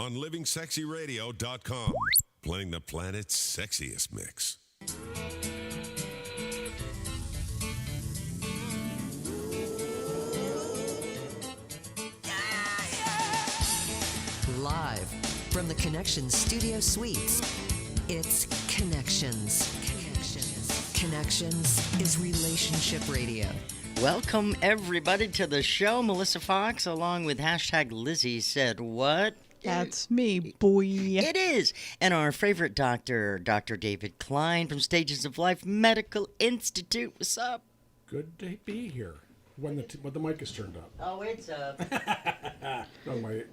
on livingsexyradio.com. Playing the planet's sexiest mix. Live from the Connections Studio Suites, it's Connections. Connections is relationship radio. Welcome, everybody, to the show. Melissa Fox, along with hashtag Lizzie said what? That's me, boy. It is. And our favorite doctor, Dr. David Klein from Stages of Life Medical Institute. What's up? Good to be here. When the mic is turned up. Oh, it's up. No, maybe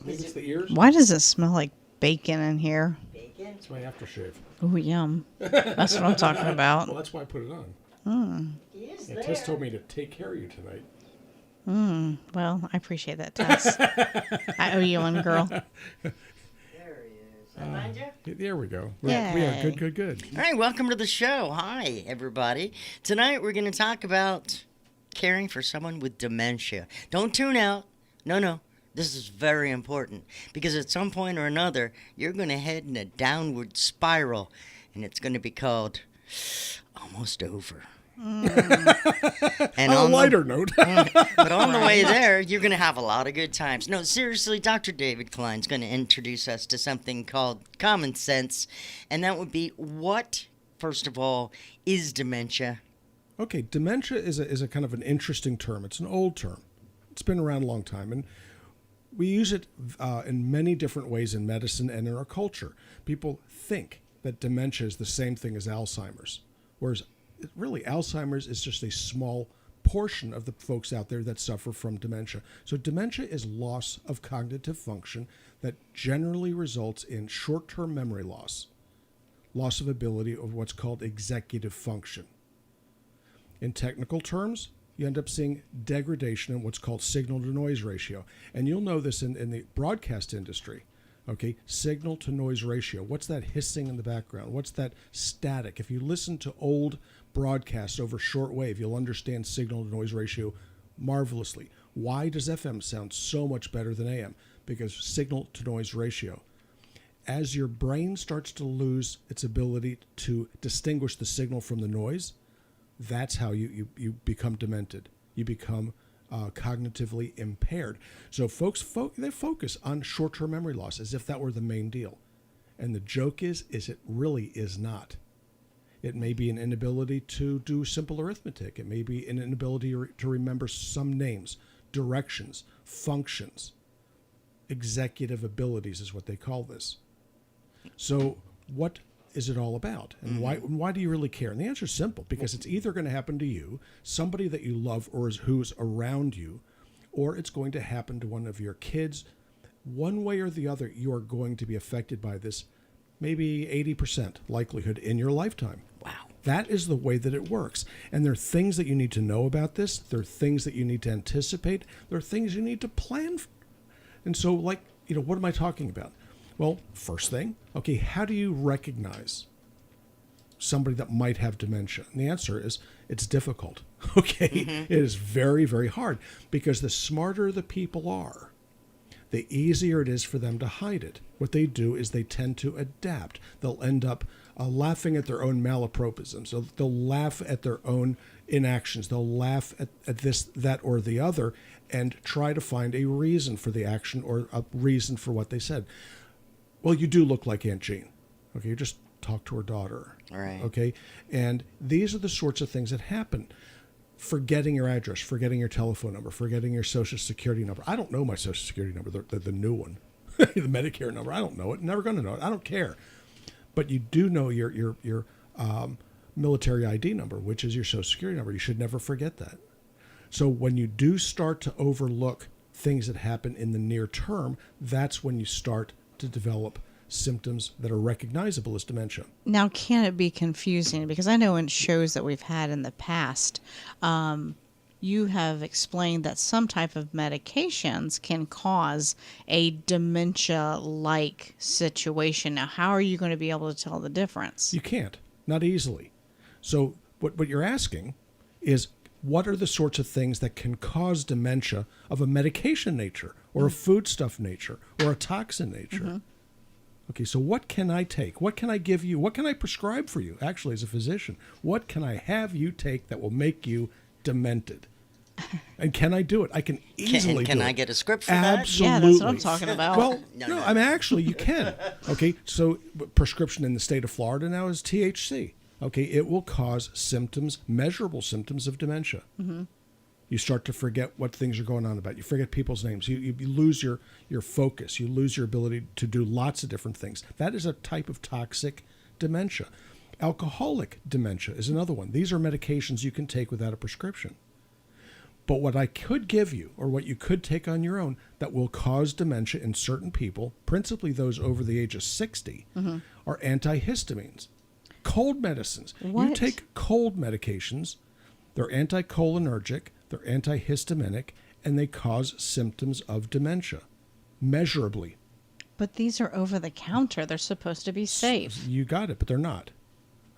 it's the ears. Why does it smell like bacon in here? Bacon? It's my aftershave. Oh, yum. That's what I'm talking about. Well, that's why I put it on. He is And there. Tess told me to take care of you tonight. Well, I appreciate that, Tess. I owe you one, girl. There he is. Behind you? There we go. Yay. Yeah, good. All right, welcome to the show. Hi, everybody. Tonight we're going to talk about caring for someone with dementia. Don't tune out. No. This is very important because at some point or another, you're going to head in a downward spiral, and it's going to be called Almost Over. And On a lighter note. but on the way there, you're going to have a lot of good times. No, seriously, Dr. David Klein's going to introduce us to something called common sense, and that would be what, first of all, is dementia? Okay, dementia is a kind of an interesting term. It's an old term. It's been around a long time, and we use it in many different ways in medicine and in our culture. People think that dementia is the same thing as Alzheimer's, whereas really Alzheimer's is just a small portion of the folks out there that suffer from dementia. So dementia is loss of cognitive function that generally results in short-term memory loss of ability of what's called executive function. In technical terms, you end up seeing degradation in what's called signal-to-noise ratio. And you'll know this in the broadcast industry, okay? Signal-to-noise ratio. What's that hissing in the background? What's that static? If you listen to old broadcasts over shortwave, you'll understand signal-to-noise ratio marvelously. Why does FM sound so much better than AM? Because signal-to-noise ratio. As your brain starts to lose its ability to distinguish the signal from the noise, that's how you become demented. You become cognitively impaired. So folks, they focus on short-term memory loss as if that were the main deal. And the joke is it really is not. It may be an inability to do simple arithmetic. It may be an inability to remember some names, directions, functions. Executive abilities is what they call this. So what is it all about? And why do you really care? And the answer is simple, because it's either going to happen to you, somebody that you love or who's around you, or it's going to happen to one of your kids. One way or the other, you are going to be affected by this, maybe 80% likelihood in your lifetime. Wow. That is the way that it works. And there are things that you need to know about this. There are things that you need to anticipate. There are things you need to plan for. And so, what am I talking about? Well, first thing, okay, how do you recognize somebody that might have dementia? And the answer is it's difficult, okay? It is very, very hard, because the smarter the people are, the easier it is for them to hide it. What they do is they tend to adapt. They'll end up laughing at their own malapropisms. So they'll laugh at their own inactions. They'll laugh at this, that, or the other, and try to find a reason for the action or a reason for what they said. Well, you do look like Aunt Jean. Okay, you just talked to her daughter. All right. Okay, and these are the sorts of things that happen. Forgetting your address, forgetting your telephone number, forgetting your social security number. I don't know my social security number, the new one, the Medicare number. I don't know it. Never going to know it. I don't care. But you do know your military ID number, which is your social security number. You should never forget that. So when you do start to overlook things that happen in the near term, that's when you start to develop symptoms that are recognizable as dementia. Now, can it be confusing? Because I know in shows that we've had in the past, you have explained that some type of medications can cause a dementia-like situation. Now, how are you going to be able to tell the difference? You can't, not easily. So what you're asking is, what are the sorts of things that can cause dementia of a medication nature or a foodstuff nature or a toxin nature? Okay, so what can I take? What can I give you? What can I prescribe for you, actually, as a physician? What can I have you take that will make you demented? And can I do it? I can easily Can do it. I get a script for Absolutely. Yeah, that's what I'm talking about. Well, No, no, no. I mean, actually, you can. Okay, so prescription in the state of Florida now is THC. Okay, it will cause symptoms, measurable symptoms of dementia. You start to forget what things are going on about. You forget people's names. You lose your focus. You lose your ability to do lots of different things. That is a type of toxic dementia. Alcoholic dementia is another one. These are medications you can take without a prescription. But what I could give you, or what you could take on your own, that will cause dementia in certain people, principally those over the age of 60, are antihistamines. Cold medicines. You What? take cold medications, they're anticholinergic, they're antihistaminic, and they cause symptoms of dementia, measurably. But these are over the counter. They're supposed to be safe. You got it, but they're not.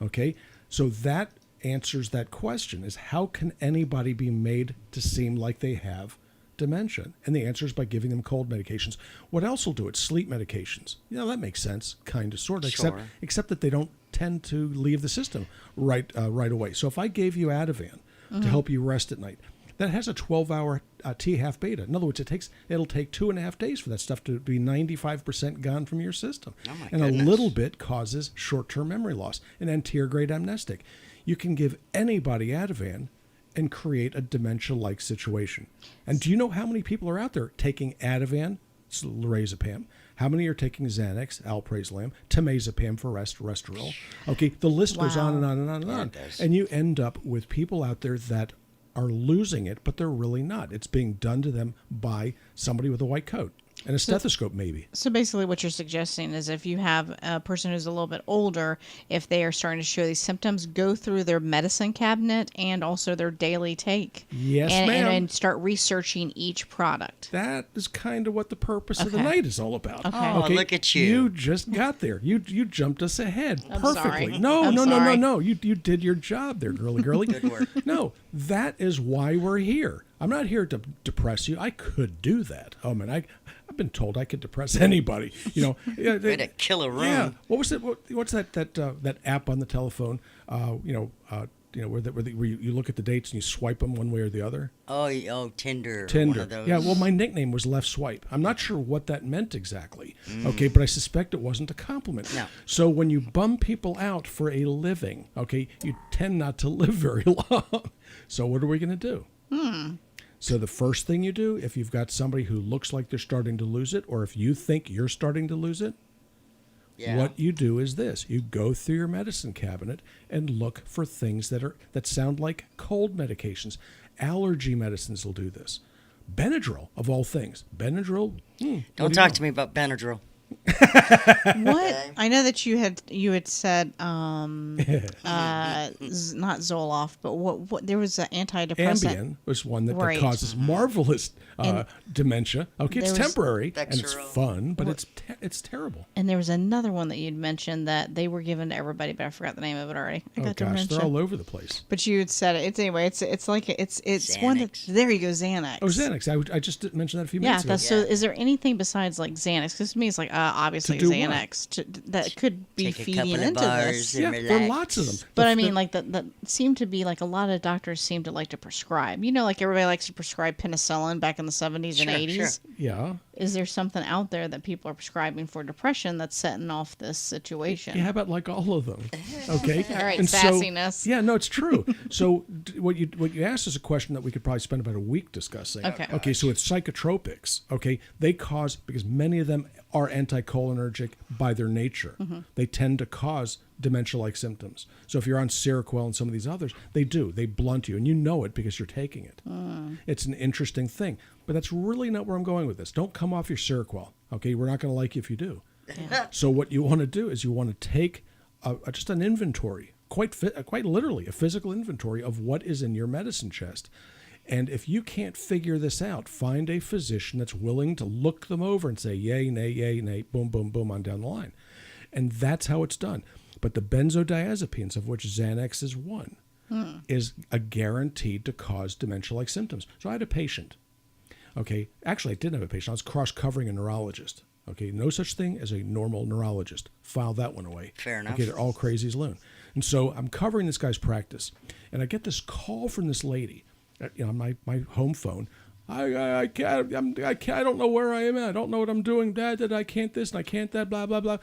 Okay? So that answers that question, is how can anybody be made to seem like they have dementia? And the answer is by giving them cold medications. What else will do it? Sleep medications. That makes sense, kind of, sort of, Sure. except that they don't tend to leave the system right away. So if I gave you Ativan to help you rest at night, that has a 12-hour T-half beta. In other words, it'll take 2.5 days for that stuff to be 95% gone from your system. Oh my And goodness. a little bit causes short-term memory loss, an anterograde amnestic. You can give anybody Ativan and create a dementia-like situation. And do you know how many people are out there taking Ativan, lorazepam? How many are taking Xanax, alprazolam, temazepam for rest, restoril? Okay, the list goes on and on and on and on. it does. And you end up with people out there that are losing it, but they're really not. It's being done to them by somebody with a white coat and a stethoscope, maybe. So basically what you're suggesting is if you have a person who's a little bit older, if they are starting to show these symptoms, go through their medicine cabinet and also their daily take. Yes, and, ma'am. And start researching each product. That is kind of what the purpose of the Okay. night is all about. Okay. Oh, look at you. You just got there. You jumped us ahead I'm perfectly. sorry. No, I'm no, no, no, sorry. no. You did your job there, girly. Good work. No, that is why we're here. I'm not here to depress you. I could do that. Oh man, I've been told I could depress anybody. Yeah, Way to kill a room. Yeah. What was it? What's that app on the telephone? Where you look at the dates and you swipe them one way or the other. Oh, Tinder. One Tinder. of those. Yeah, well, my nickname was Left Swipe. I'm not sure what that meant exactly. Okay, but I suspect it wasn't a compliment. No. So when you bum people out for a living, okay, you tend not to live very long. So what are we going to do? So the first thing you do, if you've got somebody who looks like they're starting to lose it, or if you think you're starting to lose it, Yeah. what you do is this: you go through your medicine cabinet and look for things that sound like cold medications. Allergy medicines will do this. Benadryl, of all things. Benadryl. Don't talk to me about Benadryl. What I know that you had said not Zoloft, but what there was an antidepressant. Ambien was one that Right. causes marvelous And dementia. Okay, it's there was- temporary and it's Dextrose. fun, but it's terrible. And there was another one that you'd mentioned that they were given to everybody, but I forgot the name of it already. I Oh got gosh, they're dementia. all over the place. But you had said it. It's anyway. It's like it's one that Xanax. there you go Xanax. Oh, Xanax. I just mentioned that a few Yeah, minutes ago. so. Is there anything besides like Xanax? Because to me, it's like obviously To do what? Xanax that could be Take a feeding couple of into bars this. and Yeah, relax. there are lots of them. But I mean, like that seem to be like a lot of doctors seem to like to prescribe. Like everybody likes to prescribe penicillin back in the 70s and Sure, 80s. sure. Yeah. Is there something out there that people are prescribing for depression that's setting off this situation? Yeah, how about like all of them? Okay. All right, And so- sassiness. yeah, no, it's true. So what you asked is a question that we could probably spend about a week discussing. Okay. Okay, so it's psychotropics. Okay, they cause, because many of them are anticholinergic by their nature. They tend to cause dementia-like symptoms. So if you're on Seroquel and some of these others, they do. They blunt you, and you know it because you're taking it. It's an interesting thing. But that's really not where I'm going with this. Don't come off your Seroquel. Okay, we're not going to like you if you do. So what you want to do is you want to take just an inventory, quite literally a physical inventory of what is in your medicine chest. And if you can't figure this out, find a physician that's willing to look them over and say yay, nay, boom, boom, boom on down the line. And that's how it's done. But the benzodiazepines, of which Xanax is one, is a guaranteed to cause dementia-like symptoms. So I had a patient. Okay, actually, I didn't have a patient. I was cross-covering a neurologist. Okay, no such thing as a normal neurologist. File that one away. Fair enough. Okay, they're all crazy as loon. And so I'm covering this guy's practice, and I get this call from this lady, on my home phone. I can't. I don't know where I am. I don't know what I'm doing. Dad, I can't this and I can't that. Blah blah blah.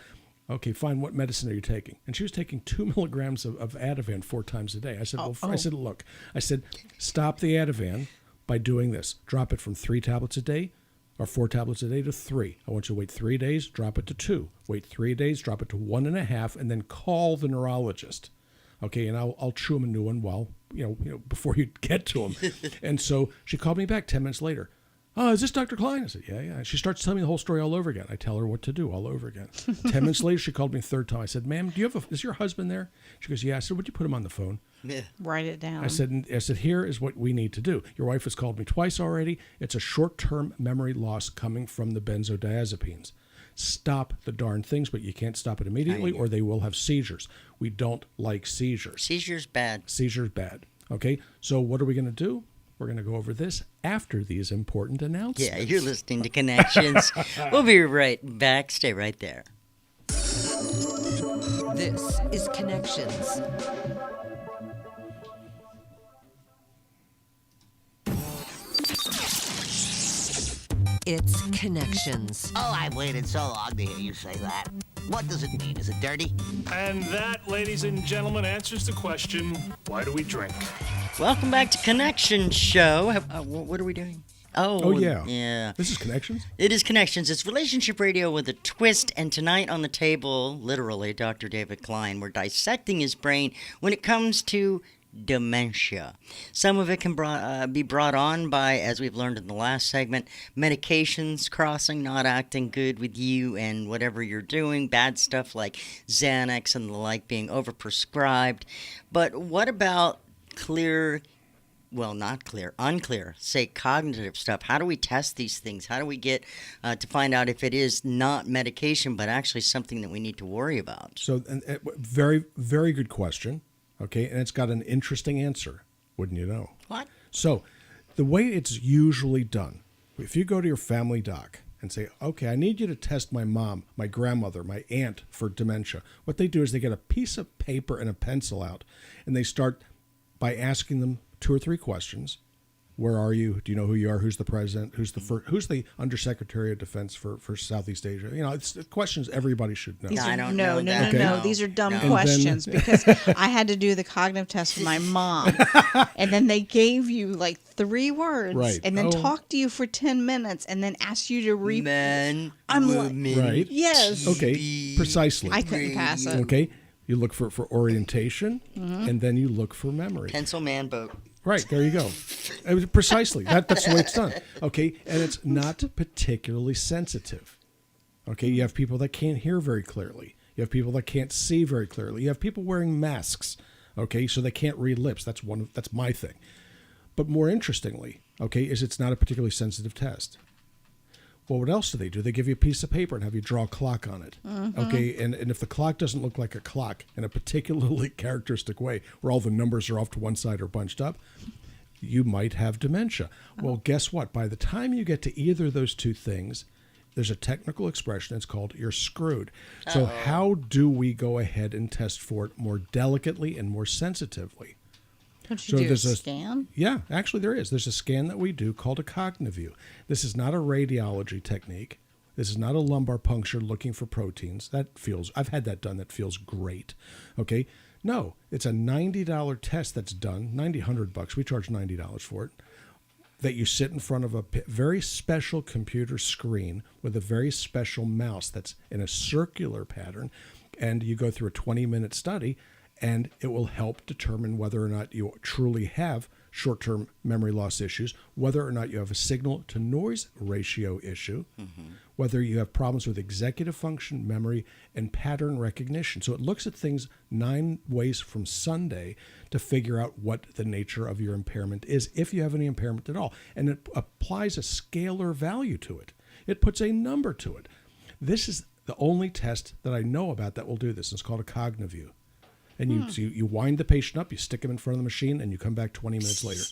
Okay, fine. What medicine are you taking? And she was taking 2 milligrams of Ativan 4 times a day. I said, I said, look. I said, stop the Ativan by doing this. Drop it from 3 tablets a day or 4 tablets a day to 3. I want you to wait 3 days, drop it to 2. Wait 3 days, drop it to 1.5, and then call the neurologist. Okay, and I'll chew him a new one while, before you get to him. And so she called me back 10 minutes later. Oh, is this Dr. Klein? I said, yeah. She starts telling me the whole story all over again. I tell her what to do all over again. 10 minutes later, she called me a third time. I said, ma'am, is your husband there? She goes, yeah. I said, would you put him on the phone? Yeah. Write it down. I said, here is what we need to do. Your wife has called me twice already. It's a short-term memory loss coming from the benzodiazepines. Stop the darn things, but you can't stop it immediately or they will have seizures. We don't like seizures. Seizures bad. Seizures bad. Okay, so what are we going to do? We're going to go over this after these important announcements. Yeah, you're listening to Connections. We'll be right back. Stay right there. This is Connections. It's Connections. Oh, I've waited so long to hear you say that. What does it mean? Is it dirty? And that, ladies and gentlemen, answers the question, why do we drink? Welcome back to Connections Show. What are we doing? Oh, yeah. Yeah. This is Connections? It is Connections. It's relationship radio with a twist. And tonight on the table, literally, Dr. David Klein, we're dissecting his brain when it comes to dementia. Some of it can be brought on by, as we've learned in the last segment, medications crossing, not acting good with you and whatever you're doing, bad stuff like Xanax and the like being overprescribed. But what about unclear, say cognitive stuff? How do we test these things? How do we get to find out if it is not medication, but actually something that we need to worry about? So, very, very good question. Okay, and it's got an interesting answer, wouldn't you know? What? So, the way it's usually done, if you go to your family doc and say, okay, I need you to test my mom, my grandmother, my aunt for dementia, what they do is they get a piece of paper and a pencil out, and they start by asking them 2 or 3 questions. Where are you? Do you know who you are? Who's the president? Who's the Undersecretary of Defense for Southeast Asia? It's questions everybody should know. I don't know that. No. These are dumb No. questions because I had to do the cognitive test for my mom, and then they gave you like 3 words, Right. and then talked to you for 10 minutes, and then asked you to repeat. Men, I'm like- women, Right. Yes. Okay, precisely. I couldn't pass it. Okay, you look for orientation, and then you look for memory. pencil man boat. Right, there you go. Precisely. That's the way it's done. Okay, and it's not particularly sensitive. Okay, you have people that can't hear very clearly. You have people that can't see very clearly. You have people wearing masks. Okay, so they can't read lips. That's my thing. But more interestingly, okay, is it's not a particularly sensitive test. Well, what else do? They give you a piece of paper and have you draw a clock on it. Okay, and if the clock doesn't look like a clock in a particularly characteristic way, where all the numbers are off to one side or bunched up, you might have dementia. Well, guess what? By the time you get to either of those 2 things, there's a technical expression. It's called you're screwed. So how do we go ahead and test for it more delicately and more sensitively? Don't you do a there's scan? Yeah, actually there is. There's a scan that we do called a Cogniview. This is not a radiology technique. This is not a lumbar puncture looking for proteins. I've had that done. That feels great. Okay. No, it's a $90 test that's done, $100. We charge $90 for it. That you sit in front of a very special computer screen with a very special mouse that's in a circular pattern, and you go through a 20-minute study, and it will help determine whether or not you truly have short-term memory loss issues, whether or not you have a signal-to-noise ratio issue, whether you have problems with executive function, memory, and pattern recognition. So it looks at things 9 ways from Sunday to figure out what the nature of your impairment is, if you have any impairment at all. And it applies a scalar value to it. It puts a number to it. This is the only test that I know about that will do this. It's called a Cogniview. And you wind the patient up, you stick him in front of the machine, and you come back 20 minutes later.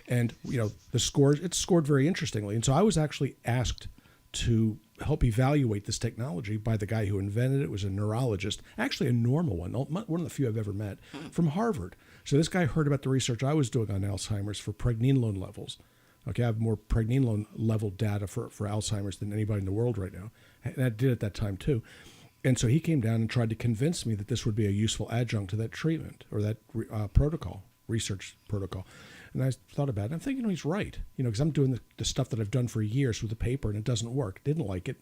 And, the scores, it's scored very interestingly. And so I was actually asked to help evaluate this technology by the guy who invented it. It was a neurologist, actually a normal one of the few I've ever met, from Harvard. So this guy heard about the research I was doing on Alzheimer's for pregnenolone levels. Okay, I have more pregnenolone level data for Alzheimer's than anybody in the world right now. And I did at that time too. And so he came down and tried to convince me that this would be a useful adjunct to that treatment or that research protocol. And I thought about it. I'm thinking, he's right. Because I'm doing the stuff that I've done for years with the paper, and it doesn't work. Didn't like it.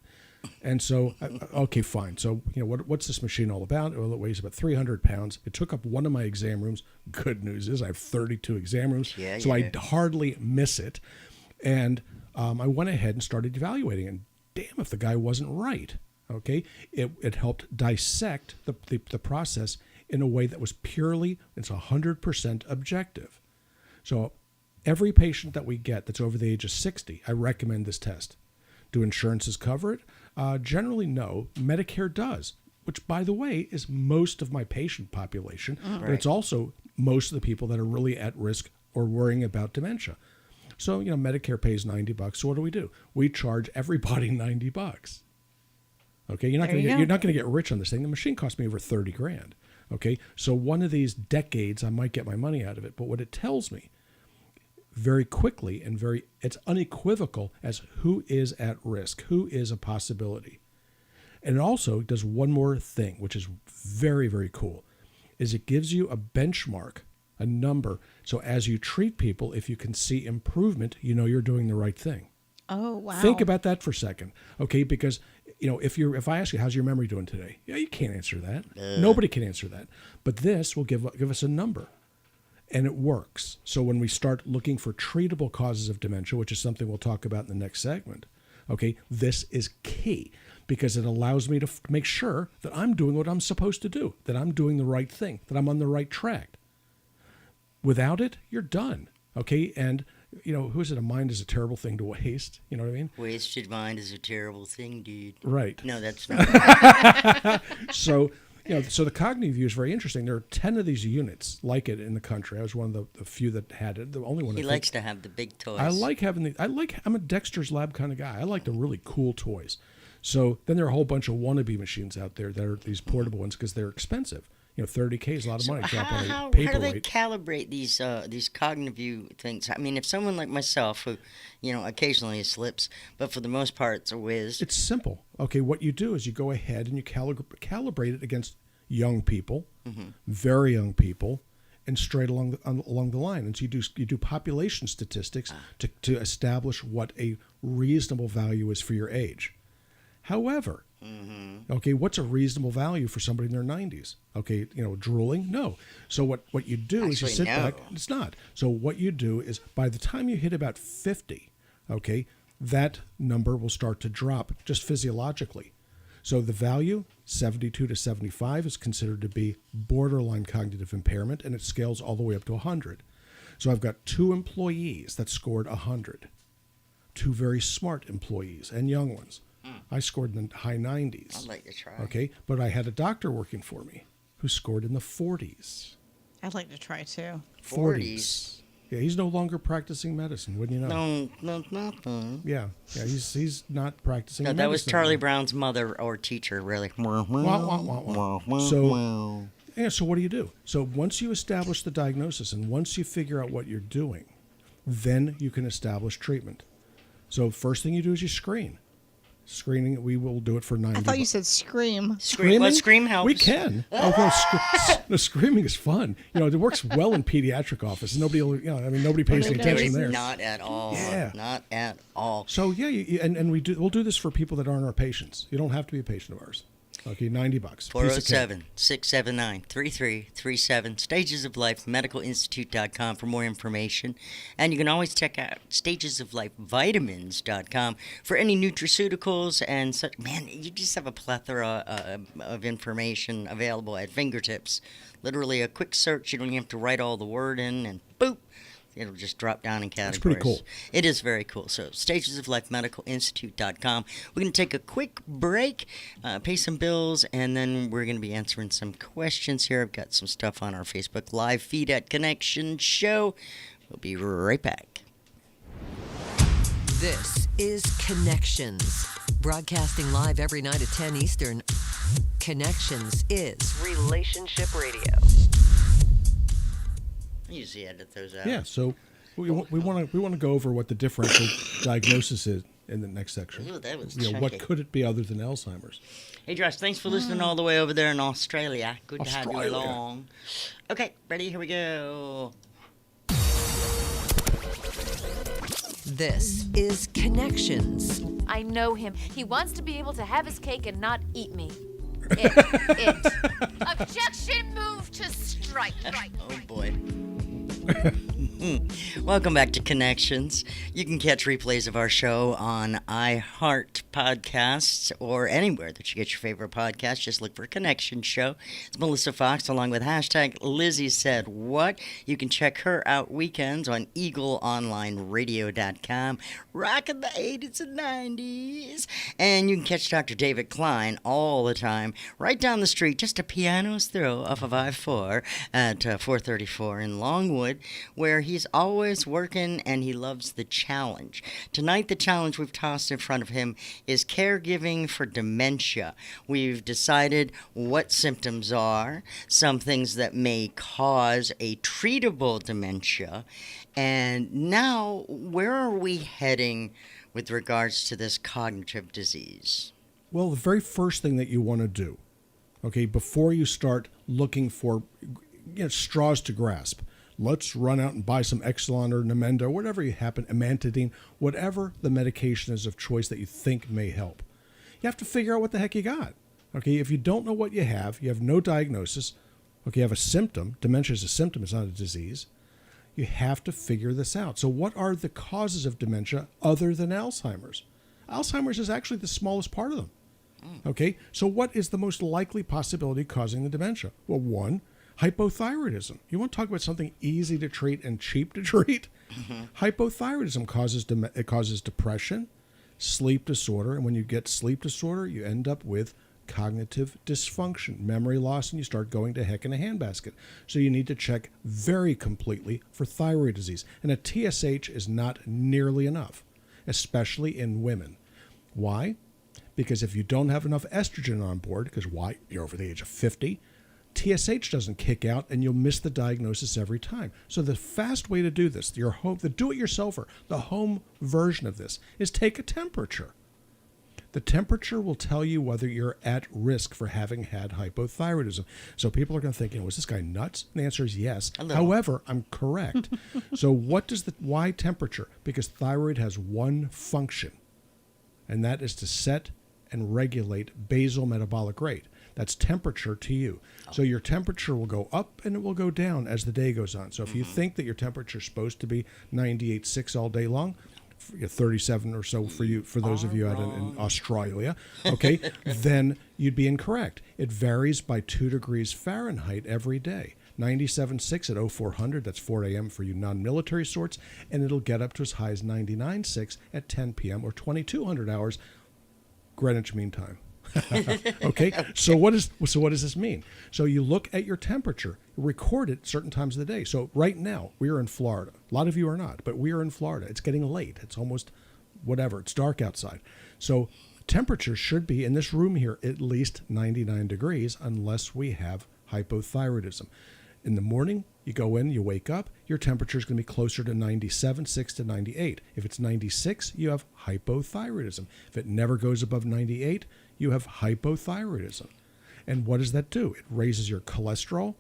And so, okay, fine. So, what's this machine all about? Well, it weighs about 300 pounds. It took up one of my exam rooms. Good news is I have 32 exam rooms, so I hardly miss it. And I went ahead and started evaluating. And damn if the guy wasn't right. Okay, it helped dissect the process in a way that was it's 100% objective. So every patient that we get that's over the age of 60, I recommend this test. Do insurances cover it? Generally, no. Medicare does, which, by the way, is most of my patient population, but it's also most of the people that are really at risk or worrying about dementia. So, Medicare pays $90. So what do? We charge everybody $90. Okay, you're not going to get rich on this thing. The machine cost me over $30,000. Okay, so one of these decades, I might get my money out of it. But what it tells me very quickly and it's unequivocal as who is at risk, who is a possibility. And it also does one more thing, which is very, very cool, is it gives you a benchmark, a number. So as you treat people, if you can see improvement, you're doing the right thing. Oh, wow. Think about that for a second, okay? Because if I ask you, how's your memory doing today? Yeah, you can't answer that. Nobody can answer that. But this will give us a number, and it works. So when we start looking for treatable causes of dementia, which is something we'll talk about in the next segment, okay, this is key because it allows me to make sure that I'm doing what I'm supposed to do, that I'm doing the right thing, that I'm on the right track. Without it, you're done, okay? And who is it? A mind is a terrible thing to waste. You know what I mean? Wasted mind is a terrible thing, dude. Right. No, that's not. So, so the cognitive view is very interesting. There are 10 of these units like it in the country. I was one of the few that had it. The only one. He likes to have the big toys. I like having I'm a Dexter's Lab kind of guy. I like the really cool toys. So then there are a whole bunch of wannabe machines out there that are these portable ones because they're expensive. $30K is a lot of money. How do they calibrate these cognitive view things? I mean, if someone like myself, who, occasionally slips, but for the most part it's a whiz. It's simple. Okay, what you do is you go ahead and you calibrate it against young people, very young people, and straight along the line. And so you do population statistics to establish what a reasonable value is for your age. However, okay, what's a reasonable value for somebody in their 90s? Okay, drooling? No. So what you do is you sit back. It's not. So what you do is by the time you hit about 50, okay, that number will start to drop just physiologically. So the value, 72 to 75, is considered to be borderline cognitive impairment, and it scales all the way up to 100. So I've got 2 employees that scored 100, 2 very smart employees and young ones. I scored in the high 90s. I'd like to try. Okay, but I had a doctor working for me who scored in the 40s. I'd like to try too. 40s. Yeah, he's no longer practicing medicine, wouldn't you know? No. Yeah, he's not practicing medicine. That was Charlie Brown's mother or teacher, really. Wah, wah, wah, wah. So what do? So once you establish the diagnosis and once you figure out what you're doing, then you can establish treatment. So first thing you do is you screen. Screening, we will do it for 90. I thought you said scream. Scream. Well, scream helps. We can. The screaming is fun. It works well in pediatric office. Nobody pays any attention there. Not at all. Yeah. Not at all. So yeah, and we'll do this for people that aren't our patients. You don't have to be a patient of ours. Okay, $90. 407-679-3337. Stages of Life, medicalinstitute.com for more information. And you can always check out stagesoflifevitamins.com for any nutraceuticals and such. Man, you just have a plethora of information available at fingertips. Literally a quick search. You don't even have to write all the word in, and boop, It'll just drop down in categories. It's pretty cool. It is very cool. So, stagesoflifemedicalinstitute.com. We're going to take a quick break, pay some bills, and then we're going to be answering some questions here. I've got some stuff on our Facebook Live feed at Connection Show. We'll be right back. This is Connections. Broadcasting live every night at 10 Eastern. Connections is Relationship Radio. I usually edit those out. Yeah, so we want to go over what the differential diagnosis is in the next section. Ooh, that was what chunky. could it be other than Alzheimer's? Hey, Josh, thanks for listening all the way over there in Australia. Good to have you Australia. along. Okay, ready? Here we go. This is Connections. I know him. He wants to be able to have his cake and not eat me. It. Objection, move to strike. Oh, boy. Welcome back to Connections. You can catch replays of our show on iHeart Podcasts or anywhere that you get your favorite podcast. Just look for Connection Show. It's Melissa Fox along with hashtag Lizzie Said What. You can check her out weekends on EagleOnlineRadio.com. Rocking the 80s and 90s. And you can catch Dr. David Klein all the time right down the street, just a piano's throw off of I-4 at 434 in Longwood, where he's always working and he loves the challenge. Tonight, the challenge we've tossed in front of him is caregiving for dementia. We've decided what symptoms are, some things that may cause a treatable dementia, and now where are we heading with regards to this cognitive disease? Well, the very first thing that you want to do, okay, before you start looking for straws to grasp, let's run out and buy some Exelon or Namenda or whatever you happen, amantadine, whatever the medication is of choice that you think may help. You have to figure out what the heck you got. Okay, if you don't know what you have no diagnosis, okay, you have a symptom, dementia is a symptom, it's not a disease, you have to figure this out. So what are the causes of dementia other than Alzheimer's? Alzheimer's is actually the smallest part of them. Okay, so what is the most likely possibility causing the dementia? Well, one, hypothyroidism. You want to talk about something easy to treat and cheap to treat? Hypothyroidism causes depression, sleep disorder, and when you get sleep disorder, you end up with cognitive dysfunction, memory loss, and you start going to heck in a handbasket. So you need to check very completely for thyroid disease. And a TSH is not nearly enough, especially in women. Why? Because if you don't have enough estrogen on board, because why? You're over the age of 50, TSH doesn't kick out and you'll miss the diagnosis every time. So the fast way to do this, the do-it-yourselfer, the home version of this, is take a temperature. The temperature will tell you whether you're at risk for having had hypothyroidism. So people are going to think, was this guy nuts? And the answer is yes. However, I'm correct. So why temperature? Because thyroid has one function, and that is to set and regulate basal metabolic rate. That's temperature to you. So your temperature will go up and it will go down as the day goes on. So if you think that your temperature is supposed to be 98.6 all day long, 37 or so for those of you out in Australia, okay, then you'd be incorrect. It varies by 2 degrees Fahrenheit every day. 97.6 at 0400, that's 4 a.m. for you non-military sorts, and it'll get up to as high as 99.6 at 10 p.m. or 2200 hours Greenwich Mean Time. Okay, so what does this mean? So you look at your temperature, record it certain times of the day. So right now, we are in Florida. A lot of you are not, but we are in Florida. It's getting late. It's almost it's dark outside. So temperature should be in this room here at least 99 degrees unless we have hypothyroidism. In the morning, you go in, you wake up, your temperature is going to be closer to 97.6 to 98. If it's 96, you have hypothyroidism. If it never goes above 98, you have hypothyroidism. And what does that do? It raises your cholesterol.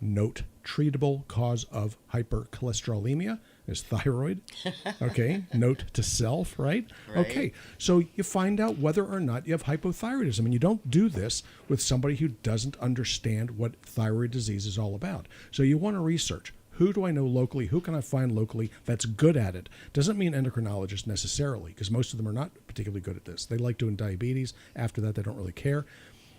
Note, treatable cause of hypercholesterolemia is thyroid. Okay, note to self, right? Okay, so you find out whether or not you have hypothyroidism. And you don't do this with somebody who doesn't understand what thyroid disease is all about. So you want to research. Who do I know locally? Who can I find locally that's good at it? Doesn't mean endocrinologists necessarily, because most of them are not particularly good at this. They like doing diabetes. After that, they don't really care.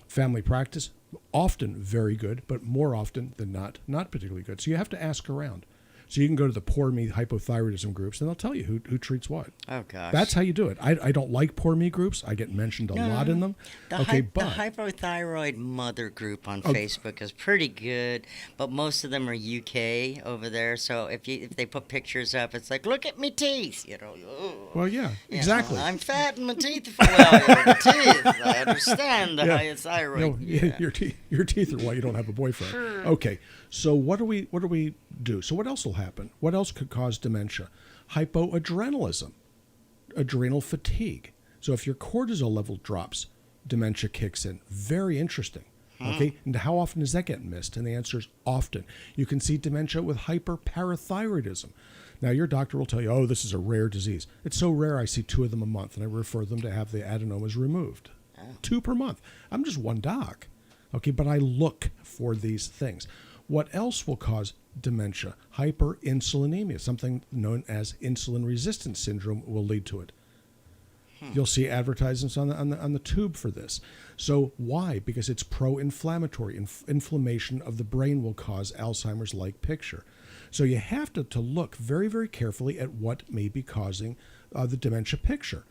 Family practice, often very good, but more often than not particularly good. So you have to ask around. So you can go to the Poor Me hypothyroidism groups, and they'll tell you who treats what. Oh, gosh. That's how you do it. I don't like Poor Me groups. I get mentioned a lot in them. The hypothyroid mother group on Facebook is pretty good, but most of them are UK over there. So if they put pictures up, it's like, look at me teeth, Well, yeah, exactly. I'm fat and my teeth are the teeth. I understand the hypothyroid. Your teeth are why you don't have a boyfriend. Okay, so what do we do? So what else will happen? What else could cause dementia? Hypoadrenalism, adrenal fatigue. So if your cortisol level drops, dementia kicks in. Very interesting. Okay, and how often does that get missed? And the answer is often. You can see dementia with hyperparathyroidism. Now, your doctor will tell you, oh, this is a rare disease. It's so rare, I see 2 of them a month, and I refer them to have the adenomas removed. 2 per month. I'm just one doc. Okay, but I look for these things. What else will cause dementia? Hyperinsulinemia, something known as insulin resistance syndrome, will lead to it. You'll see advertisements on the tube for this. So why? Because it's pro-inflammatory. Inflammation of the brain will cause Alzheimer's-like picture. So you have to look very, very carefully at what may be causing the dementia picture.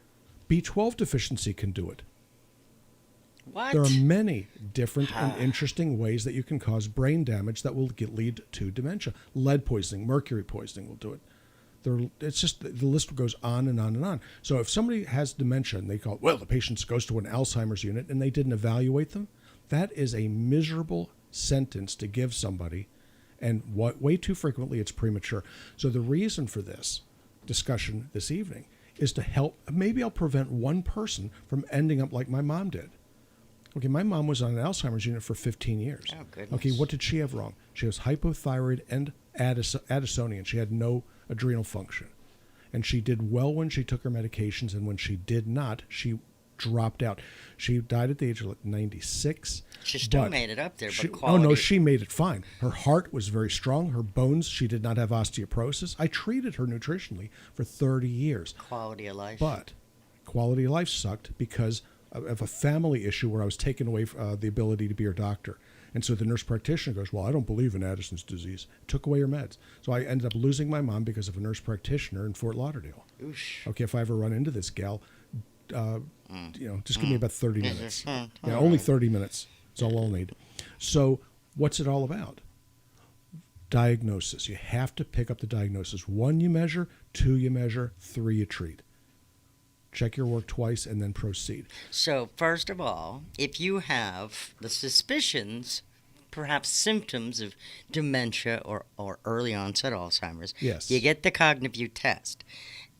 B12 deficiency can do it. What? There are many different and interesting ways that you can cause brain damage that will lead to dementia. Lead poisoning, mercury poisoning will do it. It's just the list goes on and on and on. So if somebody has dementia and they call it, well, the patient goes to an Alzheimer's unit and they didn't evaluate them, that is a miserable sentence to give somebody, and way too frequently it's premature. So the reason for this discussion this evening is to help. Maybe I'll prevent one person from ending up like my mom did. Okay, my mom was on an Alzheimer's unit for 15 years. Oh, goodness. Okay, what did she have wrong? She was hypothyroid and Addisonian. She had no adrenal function. And she did well when she took her medications, and when she did not, she dropped out. She died at the age of 96. She still made it up there, but quality. Oh, no, she made it fine. Her heart was very strong. Her bones, she did not have osteoporosis. I treated her nutritionally for 30 years. Quality of life. But quality of life sucked because of a family issue where I was taken away the ability to be her doctor. And so the nurse practitioner goes, well, I don't believe in Addison's disease. Took away her meds. So I ended up losing my mom because of a nurse practitioner in Fort Lauderdale. Oosh. Okay, if I ever run into this gal, just give me about 30 minutes. Only 30 minutes is all I'll need. So what's it all about? Diagnosis. You have to pick up the diagnosis. 1, you measure. 2, you measure. 3, you treat. Check your work twice and then proceed. So, first of all, if you have the suspicions, perhaps symptoms of dementia or early onset Alzheimer's, yes, you get the Cognivue test.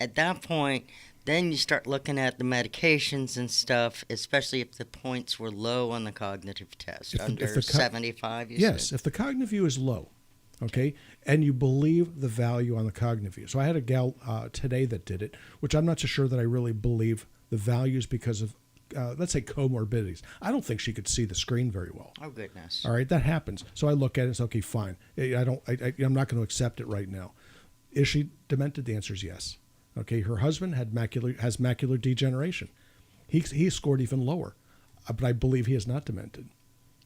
At that point, then you start looking at the medications and stuff, especially if the points were low on the cognitive test, under 75, yes, said? If the Cognivue is low, okay, and you believe the value on the Cognivue. So I had a gal today that did it, which I'm not so sure that I really believe the values because of, let's say, comorbidities. I don't think she could see the screen very well. Oh, goodness. All right, that happens. So I look at it and say, okay, fine. I'm not going to accept it right now. Is she demented? The answer is yes. Okay, her husband has macular degeneration. He scored even lower, but I believe he is not demented.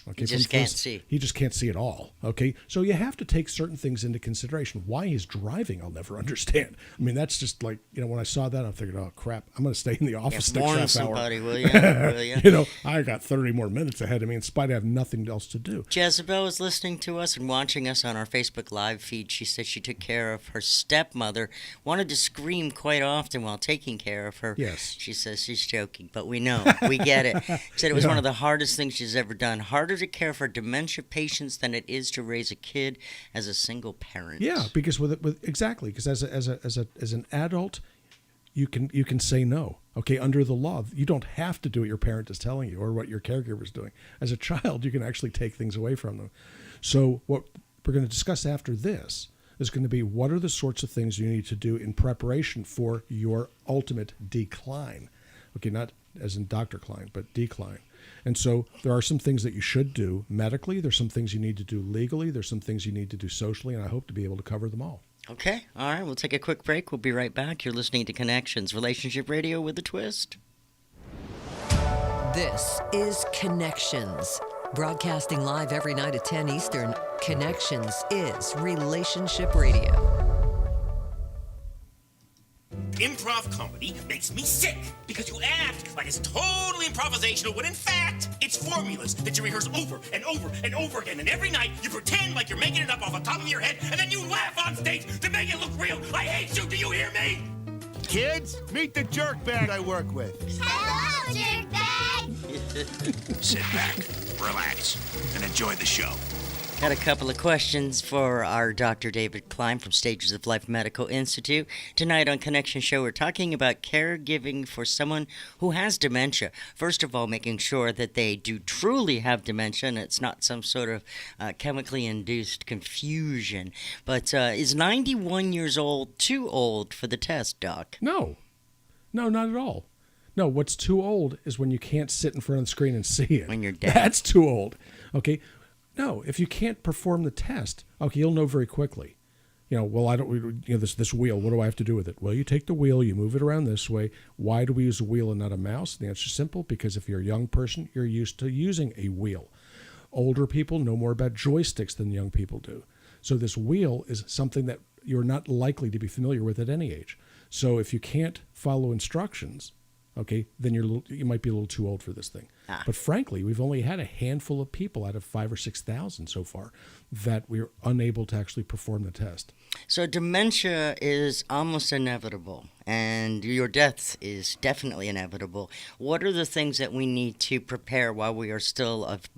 Okay, he just can't see. He just can't see at all. Okay, so you have to take certain things into consideration. Why he's driving, I'll never understand. I mean, that's just like, when I saw that, I figured, oh crap, I'm going to stay in the office next half hour. Somebody, will you? Will you? I got 30 more minutes ahead of me in spite of having nothing else to do. Jezebel is listening to us and watching us on our Facebook Live feed. She said she took care of her stepmother, wanted to scream quite often while taking care of her. Yes. She says she's joking, but we know. We get it. She said it was one of the hardest things she's ever done. Harder to care for dementia patients than it is to raise a kid as a single parent. Yeah, because because as an adult, you can say no. Okay, under the law, you don't have to do what your parent is telling you or what your caregiver is doing. As a child, you can actually take things away from them. So what we're going to discuss after this is going to be what are the sorts of things you need to do in preparation for your ultimate decline. Okay, not as in Dr. Klein, but decline. And so there are some things that you should do medically. There's some things you need to do legally. There's some things you need to do socially, and I hope to be able to cover them all. Okay. All right. We'll take a quick break. We'll be right back. You're listening to Connections, Relationship Radio with a Twist. This is Connections. Broadcasting live every night at 10 Eastern, Connections is Relationship Radio. Improv comedy makes me sick because you act like it's totally improvisational when in fact it's formulas that you rehearse over and over and over again. And every night you pretend like you're making it up off the top of your head and then you laugh on stage to make it look real. I hate you. Do you hear me? Kids, meet the jerkbag I work with. Hello, jerkbag! Sit back, relax, and enjoy the show. Got a couple of questions for our Dr. David Klein from Stages of Life Medical Institute. Tonight on Connection Show, we're talking about caregiving for someone who has dementia. First of all, making sure that they do truly have dementia and it's not some sort of chemically induced confusion. But is 91 years old too old for the test, Doc? No, not at all. No, what's too old is when you can't sit in front of the screen and see it. When you're dead. That's too old. Okay. No, if you can't perform the test, okay, you'll know very quickly. Well, I don't, this wheel, what do I have to do with it? Well, you take the wheel, you move it around this way. Why do we use a wheel and not a mouse? The answer is simple, because if you're a young person, you're used to using a wheel. Older people know more about joysticks than young people do. So this wheel is something that you're not likely to be familiar with at any age. So if you can't follow instructions, okay, then you might be a little too old for this thing. But frankly, we've only had a handful of people out of 5,000 or 6,000 so far that we're unable to actually perform the test. So dementia is almost inevitable, and your death is definitely inevitable. What are the things that we need to prepare while we are still of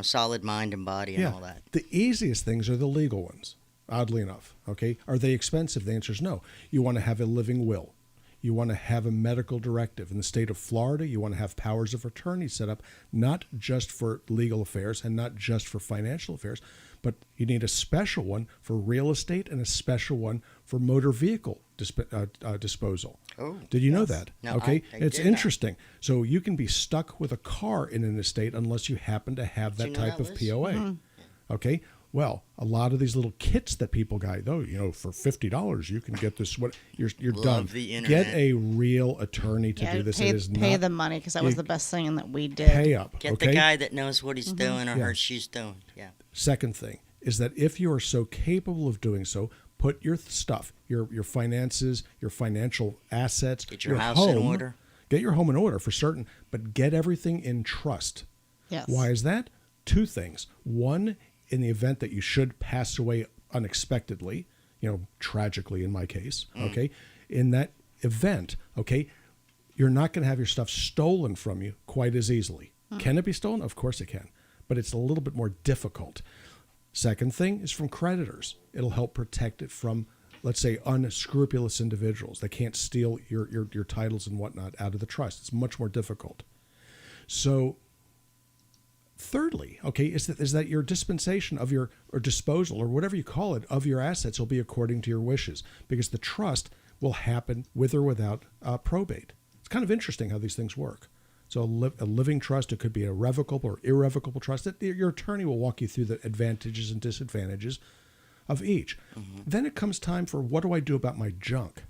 solid mind and body and all that? The easiest things are the legal ones, oddly enough. Okay, are they expensive? The answer is no. You want to have a living will. You want to have a medical directive. In the state of Florida, you want to have powers of attorney set up, not just for legal affairs and not just for financial affairs, but you need a special one for real estate and a special one for motor vehicle disposal. Oh, did you know that? No, okay, I it's did interesting. So you can be stuck with a car in an estate unless you happen to have that type of POA. Mm-hmm. Okay. Well, a lot of these little kits that people buy, though, for $50 you can get this. What you're done. The internet. Get a real attorney to do this. Pay the money, because that was the best thing that we did. Pay up. Get the guy that knows what he's doing or her she's doing. Yeah. Second thing is that if you are so capable of doing so, put your stuff, your finances, your financial assets, get your house in order. Get your home in order for certain, but get everything in trust. Yes. Why is that? Two things. One, in the event that you should pass away unexpectedly, tragically in my case, okay, in that event, okay, you're not going to have your stuff stolen from you quite as easily. Can it be stolen? Of course it can, but it's a little bit more difficult. Second thing is from creditors. It'll help protect it from, let's say, unscrupulous individuals that can't steal your titles and whatnot out of the trust. It's much more difficult. So thirdly, okay, is that your dispensation of or disposal or whatever you call it of your assets will be according to your wishes, because the trust will happen with or without probate. It's kind of interesting how these things work. So a living trust, it could be a revocable or irrevocable trust. Your attorney will walk you through the advantages and disadvantages of each. Mm-hmm. Then it comes time for, what do I do about my junk?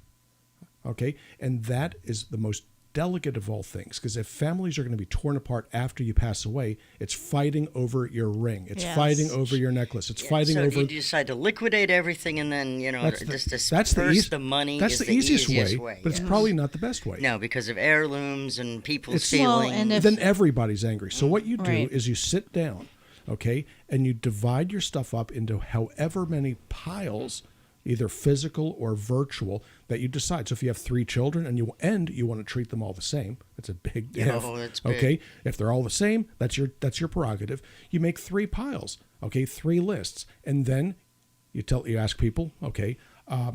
Okay, and that is the most delicate of all things, because if families are going to be torn apart after you pass away, it's fighting over your ring, it's fighting over your necklace, it's fighting over. So you decide to liquidate everything and then just disperse the money. That's the easiest way, but it's probably not the best way. No, because of heirlooms and people's feelings. Then everybody's angry. So what you do is you sit down, okay, and you divide your stuff up into however many piles, either physical or virtual, that you decide. So if you have 3 children and you want to treat them all the same, that's a big if. It's big. Okay, if they're all the same, that's your prerogative. You make 3 piles, okay, 3 lists, and then you ask people, okay,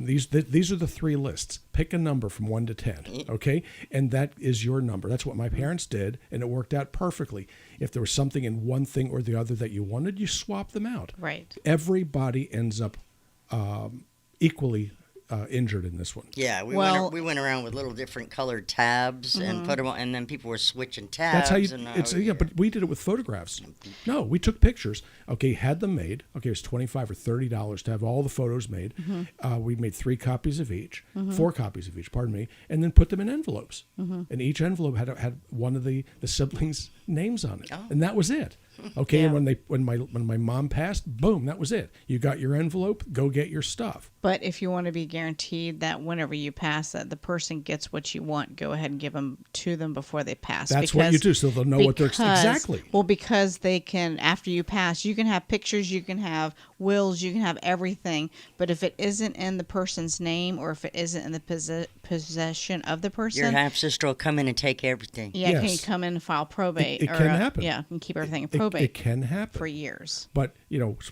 these are the 3 lists. Pick a number from 1 to 10, okay, and that is your number. That's what my parents did, and it worked out perfectly. If there was something in one thing or the other that you wanted, you swap them out. Right. Everybody ends up equally injured in this one. Yeah, we went around with little different colored tabs and put them on, and then people were switching tabs. That's how but we did it with photographs. No, we took pictures. Okay, had them made. Okay, it was $25 or $30 to have all the photos made. Mm-hmm. We made 3 copies of each, 4 copies of each. Pardon me, and then put them in envelopes. And each envelope had one of the siblings' names on it, and that was it. Okay, Yeah. and when my mom passed, boom, that was it. You got your envelope, go get your stuff. But if you want to be guaranteed that whenever you pass that the person gets what you want, go ahead and give them to them before they pass. That's what you do, so they'll know what they're exactly. Well, because they can, after you pass, you can have pictures, you can have wills, you can have everything. But if it isn't in the person's name or if it isn't in the possession of the person, Your half sister will come in and take everything. yeah, Yes. can you come in and file probate? It can happen. Yeah, and keep everything in probate. It can happen for years. But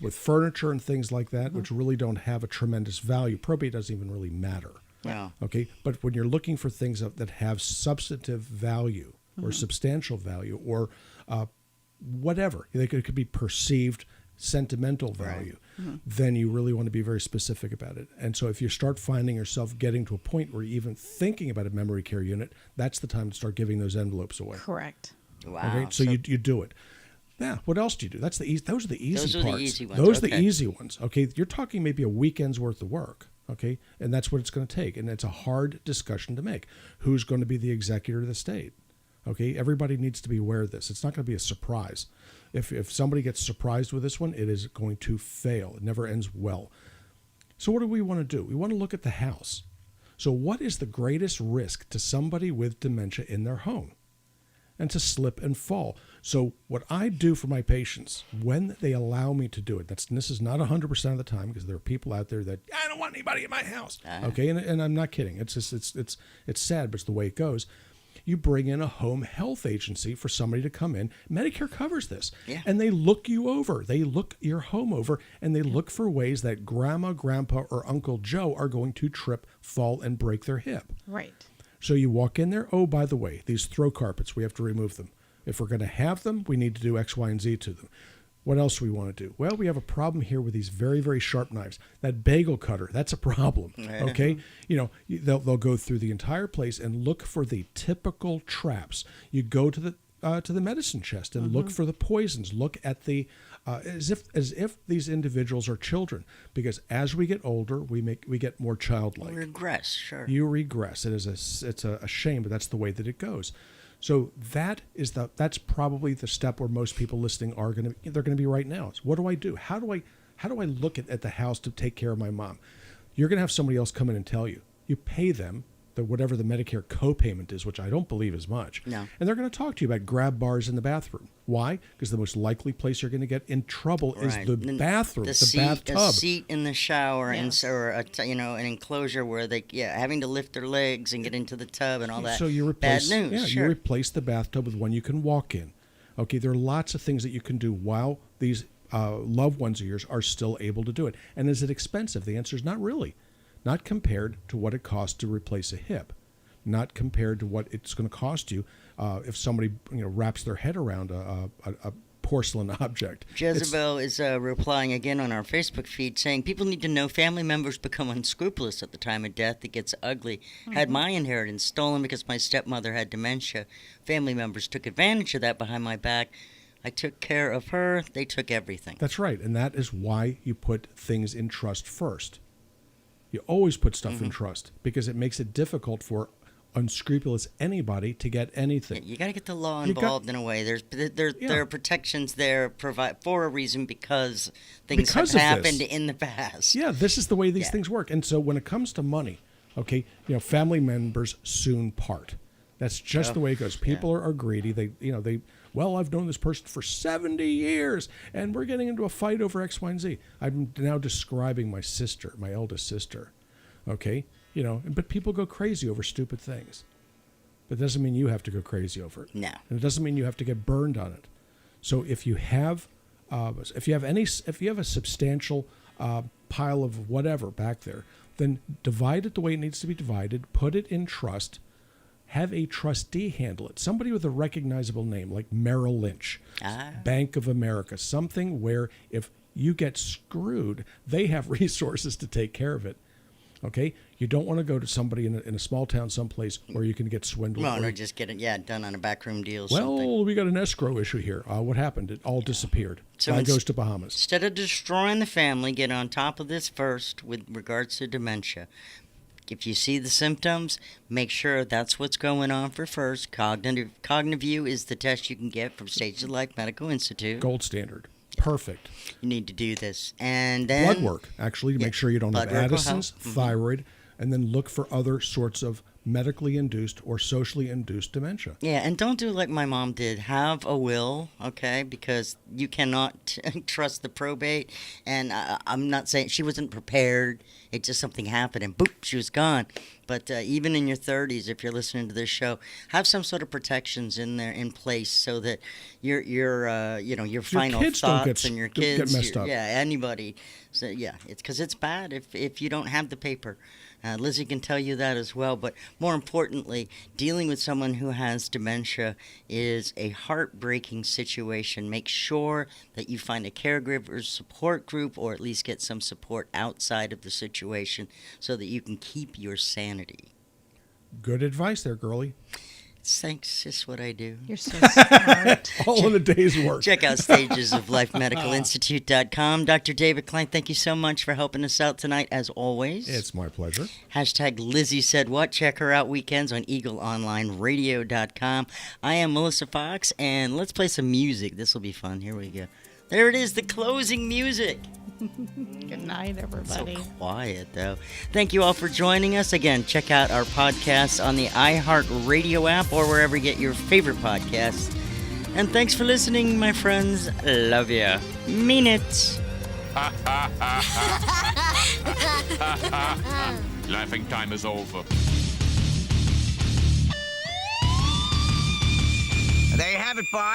with furniture and things like that, which really don't have a tremendous value, probate doesn't even really matter. Yeah. Okay, but when you're looking for things that have substantive value or substantial value or whatever, it could be perceived sentimental value, then you really want to be very specific about it. And so if you start finding yourself getting to a point where you're even thinking about a memory care unit, that's the time to start giving those envelopes away. Correct. Wow. Okay, so you do it. Yeah. What else do you do? That's the easy. Those are the easy Those are the parts. easy ones, Those are the okay. easy ones. Okay. You're talking maybe a weekend's worth of work. Okay, and that's what it's going to take. And it's a hard discussion to make. Who's going to be the executor of the estate? Okay. Everybody needs to be aware of this. It's not going to be a surprise. If somebody gets surprised with this one, it is going to fail. It never ends well. So what do we want to do? We want to look at the house. So what is the greatest risk to somebody with dementia in their home? And to slip and fall. So what I do for my patients when they allow me to do it, this is not 100% of the time because there are people out there that I don't want anybody in my house. Okay, and I'm not kidding. It's just it's sad, but it's the way it goes. You bring in a home health agency for somebody to come in. Medicare covers this, and they look you over. They look your home over, and they look for ways that grandma, grandpa, or Uncle Joe are going to trip, fall, and break their hip. Right. So you walk in there, oh, by the way, these throw carpets, we have to remove them. If we're going to have them, we need to do X, Y, and Z to them. What else do we want to do? Well, we have a problem here with these very, very sharp knives. That bagel cutter, that's a problem, okay? They'll go through the entire place and look for the typical traps. You go to the medicine chest and look for the poisons. Look at the as if these individuals are children, because as we get older, we get more childlike. You regress, sure. You regress. It's a shame, but that's the way that it goes. So that's probably the step where most people listening they're going to be right now. It's what do I do? How do I look at the house to take care of my mom? You're going to have somebody else come in and tell you. You pay them whatever the Medicare copayment is, which I don't believe is much. No. And they're going to talk to you about grab bars in the bathroom. Why? Because the most likely place you're going to get in trouble is the bathroom, the bathtub. A seat in the shower, or an enclosure where having to lift their legs and get into the tub and all that. So you replace, bad news. Sure. You replace the bathtub with one you can walk in. Okay, there are lots of things that you can do while these loved ones of yours are still able to do it. And is it expensive? The answer is not really. Not compared to what it costs to replace a hip. Not compared to what it's going to cost you if somebody wraps their head around a porcelain object. Jezebel is replying again on our Facebook feed saying, people need to know family members become unscrupulous at the time of death. It gets ugly. Had my inheritance stolen because my stepmother had dementia. Family members took advantage of that behind my back. I took care of her. They took everything. That's right. And that is why you put things in trust first. You always put stuff in trust because it makes it difficult for unscrupulous anybody to get anything. You got to get the law involved in a way. There are protections there provide for a reason because things have happened in the past. Yeah, this is the way these things work. And so when it comes to money, okay, family members soon part. That's just the way it goes. People are greedy. I've known this person for 70 years, and we're getting into a fight over X, Y, and Z. I'm now describing my sister, my eldest sister, okay? But people go crazy over stupid things. But it doesn't mean you have to go crazy over it. No. And it doesn't mean you have to get burned on it. So if you have a substantial pile of whatever back there, then divide it the way it needs to be divided, put it in trust, have a trustee handle it. Somebody with a recognizable name like Merrill Lynch, Bank of America, something where if you get screwed, they have resources to take care of it. Okay? You don't want to go to somebody in a small town someplace where you can get swindled. No, just get it done on a backroom deal. Well, we got an escrow issue here. What happened? It all disappeared. So Guy goes to Bahamas. Instead of destroying the family, get on top of this first with regards to dementia. If you see the symptoms, make sure that's what's going on for first. Cognitive View is the test you can get from Stage of Life Medical Institute. Gold standard. Perfect. You need to do this. And then Blood work, actually, to make sure you don't have Addison's, thyroid, and then look for other sorts of medically induced or socially induced dementia. Yeah, and don't do like my mom did. Have a will, okay? Because you cannot trust the probate. And I'm not saying she wasn't prepared. It just something happened and boop, she was gone. But even in your 30s, if you're listening to this show, have some sort of protections in there in place so that your final kids don't thoughts and your kids, get messed up. Yeah, anybody. So yeah, it's because it's bad if you don't have the paper. Lizzie can tell you that as well. But more importantly, dealing with someone who has dementia is a heartbreaking situation. Make sure that you find a caregiver support group or at least get some support outside of the situation so that you can keep your sanity. Good advice there, girlie. Thanks, just what I do. You're so smart. All in a day's work. Check out stagesoflifemedicalinstitute.com. Dr. David Klein, thank you so much for helping us out tonight, as always. It's my pleasure. Hashtag Lizzie Said What. Check her out weekends on EagleOnlineRadio.com. I am Melissa Fox, and let's play some music. This will be fun. Here we go. There it is, the closing music. Good night, everybody. So quiet, though. Thank you all for joining us. Again, check out our podcasts on the iHeartRadio app or wherever you get your favorite podcasts. And thanks for listening, my friends. Love ya. Mean it. Laughing time is over. There you have it, boys.